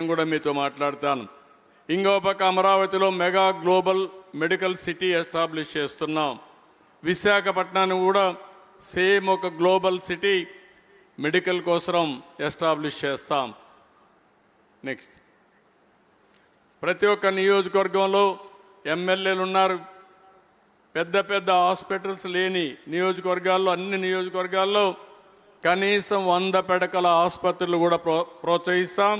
కూడా మీతో మాట్లాడతాను. ఇంకో పక్క అమరావతిలో mega global medical city establish చేస్తున్నాం. విశాఖపట్నాన్ని కూడా సేమ్ ఒక గ్లోబల్ సిటీ మెడికల్ కోసం ఎస్టాబ్లిష్ చేస్తాం. నెక్స్ట్, ప్రతి ఒక్క నియోజకవర్గంలో ఎమ్మెల్యేలు ఉన్నారు. పెద్ద పెద్ద హాస్పిటల్స్ లేని నియోజకవర్గాల్లో, అన్ని నియోజకవర్గాల్లో కనీసం 100 పడకల ఆసుపత్రులు కూడా ప్రోత్సహిస్తాం.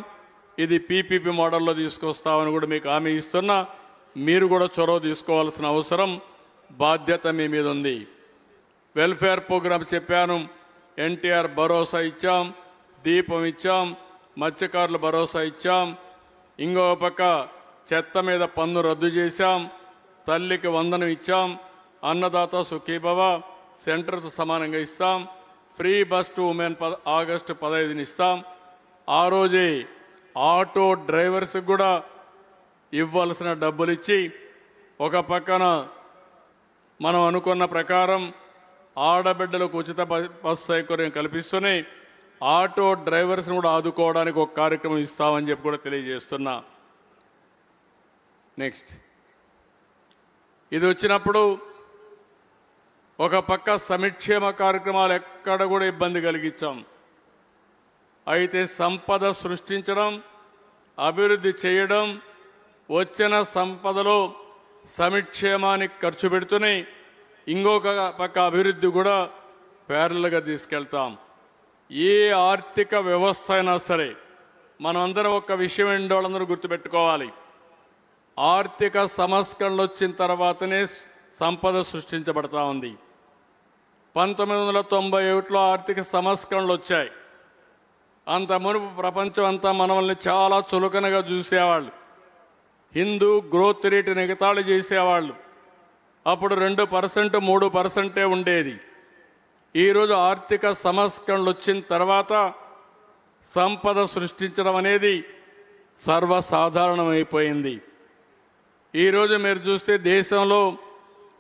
ఇది పీపీపీ మోడల్లో తీసుకొస్తామని కూడా మీకు హామీ ఇస్తున్నా. మీరు కూడా చొరవ తీసుకోవాల్సిన అవసరం, బాధ్యత మీ మీద ఉంది. వెల్ఫేర్ ప్రోగ్రాం చెప్పాను. ఎన్టీఆర్ భరోసా ఇచ్చాం, దీపం ఇచ్చాం, మత్స్యకారుల భరోసా ఇచ్చాం. ఇంకో పక్క చెత్త మీద పన్ను రద్దు చేశాం, తల్లికి వందనం ఇచ్చాం, అన్నదాత సుఖీభవ సెంటర్తో సమానంగా ఇస్తాం, free bus to women August 15 ఇస్తాం. ఆ రోజే ఆటో డ్రైవర్స్కి కూడా ఇవ్వాల్సిన డబ్బులు ఇచ్చి, ఒక పక్కన మనం అనుకున్న ప్రకారం ఆడబిడ్డలకు ఉచిత బస్సు సౌకర్యం కల్పిస్తూనే ఆటో డ్రైవర్స్ని కూడా ఆదుకోవడానికి ఒక కార్యక్రమం ఇస్తామని చెప్పి కూడా తెలియజేస్తున్నా. నెక్స్ట్, ఇది వచ్చినప్పుడు ఒక పక్క సంక్షేమ కార్యక్రమాలు ఎక్కడ కూడా ఇబ్బంది కలిగించాం. అయితే సంపద సృష్టించడం, అభివృద్ధి చేయడం, వచ్చిన సంపదలో సంక్షేమానికి ఖర్చు పెడుతూనే ఇంకొక పక్క అభివృద్ధి కూడా ప్యారల్గా తీసుకెళ్తాం. ఏ ఆర్థిక వ్యవస్థ అయినా సరే మనమందరం ఒక విషయం ఏంటో వాళ్ళందరూ గుర్తుపెట్టుకోవాలి. ఆర్థిక సంస్కరణలు వచ్చిన తర్వాతనే సంపద సృష్టించబడతా ఉంది. 1991లో ఆర్థిక సంస్కరణలు వచ్చాయి. అంత మునుపు ప్రపంచం అంతా మనల్ని చాలా చులకనగా చూసేవాళ్ళు. హిందూ గ్రోత్ రేటుని ఎగతాళి చేసేవాళ్ళు. అప్పుడు 2%, 3% ఉండేది. ఈరోజు ఆర్థిక సంస్కరణలు వచ్చిన తర్వాత సంపద సృష్టించడం అనేది సర్వసాధారణమైపోయింది. ఈరోజు మీరు చూస్తే దేశంలో,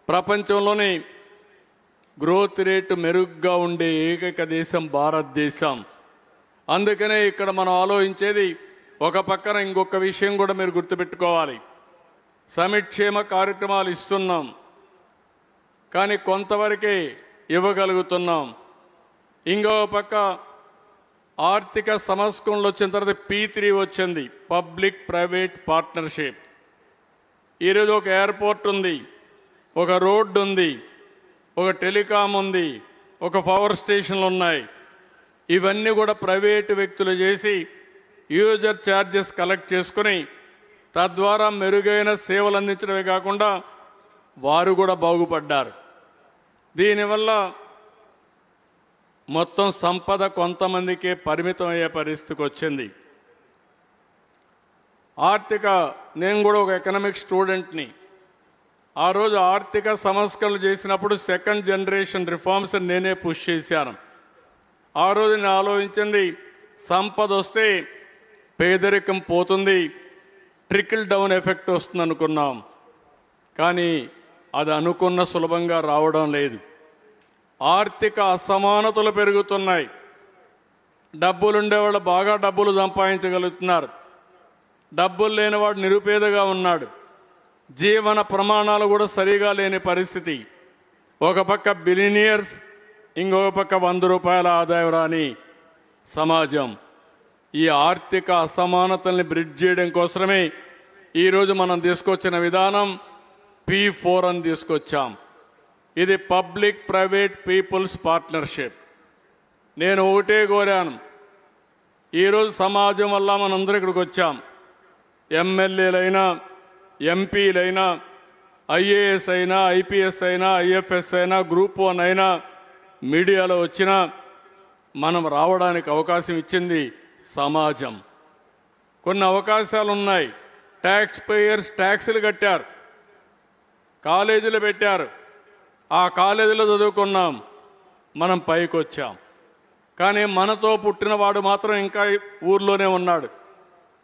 ప్రపంచంలోనే గ్రోత్ రేటు మెరుగ్గా ఉండే ఏకైక దేశం భారతదేశం. అందుకనే ఇక్కడ మనం ఆలోచించేది, ఒక పక్కన ఇంకొక విషయం కూడా మీరు గుర్తుపెట్టుకోవాలి. సంక్షేమ కార్యక్రమాలు ఇస్తున్నాం, కానీ కొంతవరకే ఇవ్వగలుగుతున్నాం. ఇంకో పక్క ఆర్థిక సంస్కరణలు వచ్చిన తర్వాత P3 వచ్చింది, పబ్లిక్ ప్రైవేట్ పార్ట్నర్షిప్. ఈరోజు ఒక ఎయిర్పోర్ట్ ఉంది, ఒక రోడ్డు ఉంది, ఒక టెలికాం ఉంది, ఒక పవర్ స్టేషన్లు ఉన్నాయి. ఇవన్నీ కూడా ప్రైవేటు వ్యక్తులు చేసి యూజర్ ఛార్జెస్ కలెక్ట్ చేసుకుని తద్వారా మెరుగైన సేవలు అందించడమే కాకుండా వారు కూడా బాగుపడ్డారు. దీనివల్ల మొత్తం సంపద కొంతమందికే పరిమితం అయ్యే పరిస్థితికి వచ్చింది. నేను కూడా ఒక ఎకనామిక్ స్టూడెంట్ని. ఆ రోజు ఆర్థిక సంస్కరణలు చేసినప్పుడు సెకండ్ జనరేషన్ రిఫార్మ్స్ నేనే పుష్ చేశాను. ఆ రోజు నేను ఆలోచించింది, సంపద వస్తే పేదరికం పోతుంది, ట్రికిల్ డౌన్ ఎఫెక్ట్ వస్తుంది అనుకున్నాం. కానీ అది అనుకున్న సులభంగా రావడం లేదు. ఆర్థిక అసమానతలు పెరుగుతున్నాయి. డబ్బులుండేవాళ్ళు బాగా డబ్బులు సంపాదించగలుగుతున్నారు, డబ్బులు లేనివాడు నిరుపేదగా ఉన్నాడు. జీవన ప్రమాణాలు కూడా సరిగా లేని పరిస్థితి. ఒక పక్క బిలినియర్స్, ఇంకొక పక్క 100 రూపాయల ఆదాయం రాని సమాజం. ఈ ఆర్థిక అసమానతల్ని బ్రిడ్జ్ చేయడం కోసమే ఈరోజు మనం తీసుకొచ్చిన విధానం P4 అని తీసుకొచ్చాం. ఇది పబ్లిక్ ప్రైవేట్ పీపుల్స్ పార్ట్నర్షిప్. నేను ఒకటే కోరాను, ఈరోజు సమాజం వల్ల మనందరూ ఇక్కడికి వచ్చాం. ఎమ్మెల్యేలైనా, ఎంపీలైనా, ఐఏఎస్ అయినా, ఐపీఎస్ అయినా, ఐఎఫ్ఎస్ అయినా, గ్రూప్ 1 అయినా, మీడియాలో వచ్చినా మనం రావడానికి అవకాశం ఇచ్చింది సమాజం. కొన్ని అవకాశాలు ఉన్నాయి. ట్యాక్స్ పేయర్స్ ట్యాక్సులు కట్టారు, కాలేజీలు పెట్టారు, ఆ కాలేజీలో చదువుకున్నాం, మనం పైకి వచ్చాం. కానీ మనతో పుట్టినవాడు మాత్రం ఇంకా ఊర్లోనే ఉన్నాడు,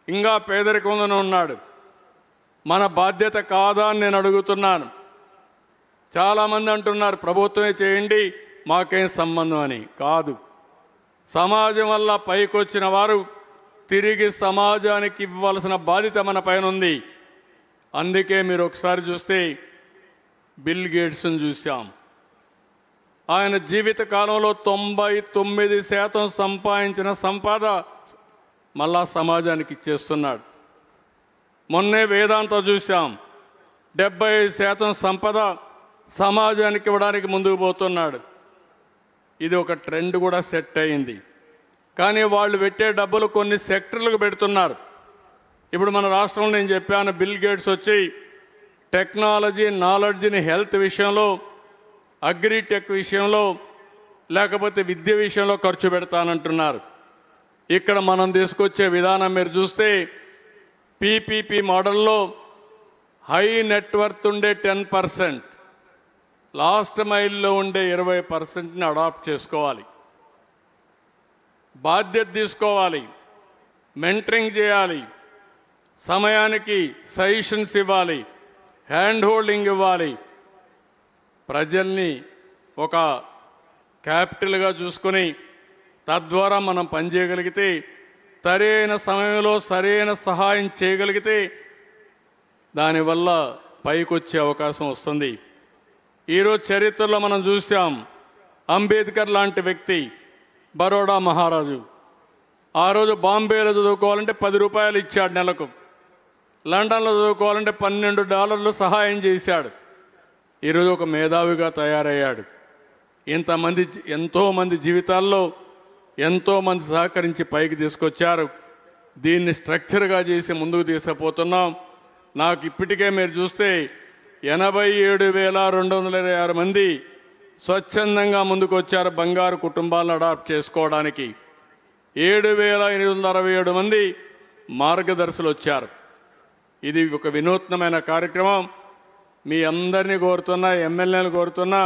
ఇంకా పేదరికంలోనే ఉన్నాడు. మన బాధ్యత కాదా అని నేను అడుగుతున్నాను. చాలామంది అంటున్నారు ప్రభుత్వమే చేయండి, మాకేం సంబంధం అని. కాదు, సమాజం వల్ల పైకొచ్చిన వారు తిరిగి సమాజానికి ఇవ్వాల్సిన బాధ్యత మన పైన ఉంది. అందుకే మీరు ఒకసారి చూస్తే బిల్ గేట్స్ని చూసాం. ఆయన జీవిత కాలంలో 99% సంపాదించిన సంపద మళ్ళా సమాజానికి ఇచ్చేస్తున్నాడు. మొన్నే వేదాంత చూసాం, 75% సంపద సమాజానికి ఇవ్వడానికి ముందుకు పోతున్నాడు. ఇది ఒక ట్రెండ్ కూడా సెట్ అయింది. కానీ వాళ్ళు పెట్టే డబ్బులు కొన్ని సెక్టర్లకు పెడుతున్నారు. ఇప్పుడు మన రాష్ట్రంలో నేను చెప్పాను, బిల్ గేట్స్ వచ్చి టెక్నాలజీ, నాలెడ్జ్ని హెల్త్ విషయంలో, అగ్రిటెక్ విషయంలో, లేకపోతే విద్య విషయంలో ఖర్చు పెడతానంటున్నారు. ఇక్కడ మనం తీసుకొచ్చే విధానం మీరు చూస్తే పీపీపీ మోడల్లో హై నెట్వర్త్ ఉండే 10%, లాస్ట్ మైల్లో ఉండే 20%ని అడాప్ట్ చేసుకోవాలి. బాధ్యత తీసుకోవాలి, మెంటరింగ్ చేయాలి, సమయానికి సజెషన్స్ ఇవ్వాలి, హ్యాండ్ హోల్డింగ్ ఇవ్వాలి. ప్రజల్ని ఒక క్యాపిటల్గా చూసుకొని తద్వారా మనం పనిచేయగలిగితే, సరైన సమయంలో సరైన సహాయం చేయగలిగితే దానివల్ల పైకొచ్చే అవకాశం వస్తుంది. ఈరోజు చరిత్రలో మనం చూసాం, అంబేద్కర్ లాంటి వ్యక్తి, బరోడా మహారాజు, ఆ రోజు బాంబేలో చదువుకోవాలంటే 10 రూపాయలు ఇచ్చాడు నెలకు, లండన్లో చదువుకోవాలంటే $12 సహాయం చేశాడు. ఈరోజు ఒక మేధావిగా తయారయ్యాడు. ఎంతోమంది జీవితాల్లో ఎంతోమంది సహకరించి పైకి తీసుకొచ్చారు. దీన్ని స్ట్రక్చర్గా చేసి ముందుకు తీసుకుపోతున్నాం. నాకు ఇప్పటికే మీరు చూస్తే 87,226 మంది స్వచ్ఛందంగా ముందుకు వచ్చారు బంగారు కుటుంబాలను అడాప్ట్ చేసుకోవడానికి. 7,867 మంది మార్గదర్శులు వచ్చారు. ఇది ఒక వినూత్నమైన కార్యక్రమం. మీ అందరినీ కోరుతున్నా, ఎమ్మెల్యేలు కోరుతున్నా,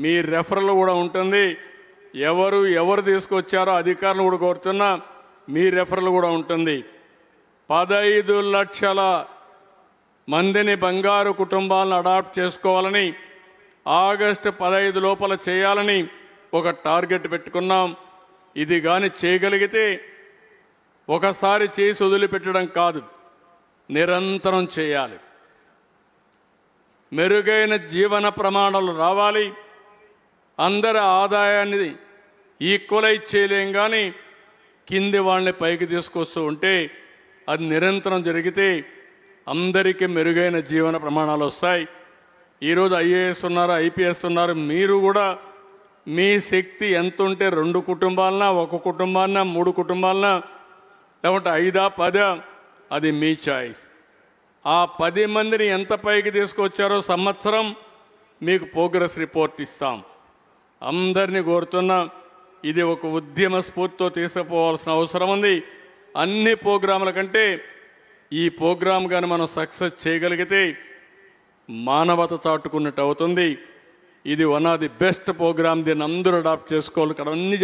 మీ రెఫరల్ కూడా ఉంటుంది. ఎవరు తీసుకొచ్చారో అధికారులు కూడా కోరుతున్నా, మీ రెఫరల్ కూడా ఉంటుంది. 15 లక్షల మందిని బంగారు కుటుంబాలను అడాప్ట్ చేసుకోవాలని, ఆగస్టు 15 లోపల చేయాలని ఒక టార్గెట్ పెట్టుకున్నాం. ఇది కానీ చేయగలిగితే ఒకసారి చేసి వదిలిపెట్టడం కాదు, నిరంతరం చేయాలి. మెరుగైన జీవన ప్రమాణాలు రావాలి. అందరి ఆదాయాన్ని ఈక్వలైజ్ చేయలేం, కానీ కింది వాళ్ళని పైకి తీసుకొస్తూ ఉంటే అది నిరంతరం జరిగితే అందరికీ మెరుగైన జీవన ప్రమాణాలు వస్తాయి. ఈరోజు ఐఏఎస్ ఉన్నారు, ఐపీఎస్ ఉన్నారు. మీరు కూడా మీ శక్తి ఎంత ఉంటే 2 కుటుంబాలనా, 1 కుటుంబాలనా, 3 కుటుంబాలనా, లేకుంటే 5, 10, అది మీ చాయిస్. ఆ 10 మందిని ఎంత పైకి తీసుకొచ్చారో సంవత్సరం మీకు ప్రోగ్రెస్ రిపోర్ట్ ఇస్తాం. అందరినీ కోరుతున్నా, ఇది ఒక ఉద్యమ స్ఫూర్తితో తీసుకుపోవాల్సిన అవసరం ఉంది. అన్ని ప్రోగ్రాముల కంటే ఈ ప్రోగ్రాం కానీ మనం సక్సెస్ చేయగలిగితే మానవత చాటుకున్నట్టు అవుతుంది. ఇది one of the best program. దీన్ని అందరూ అడాప్ట్ చేసుకోవాలి. ఇక్కడ అన్ని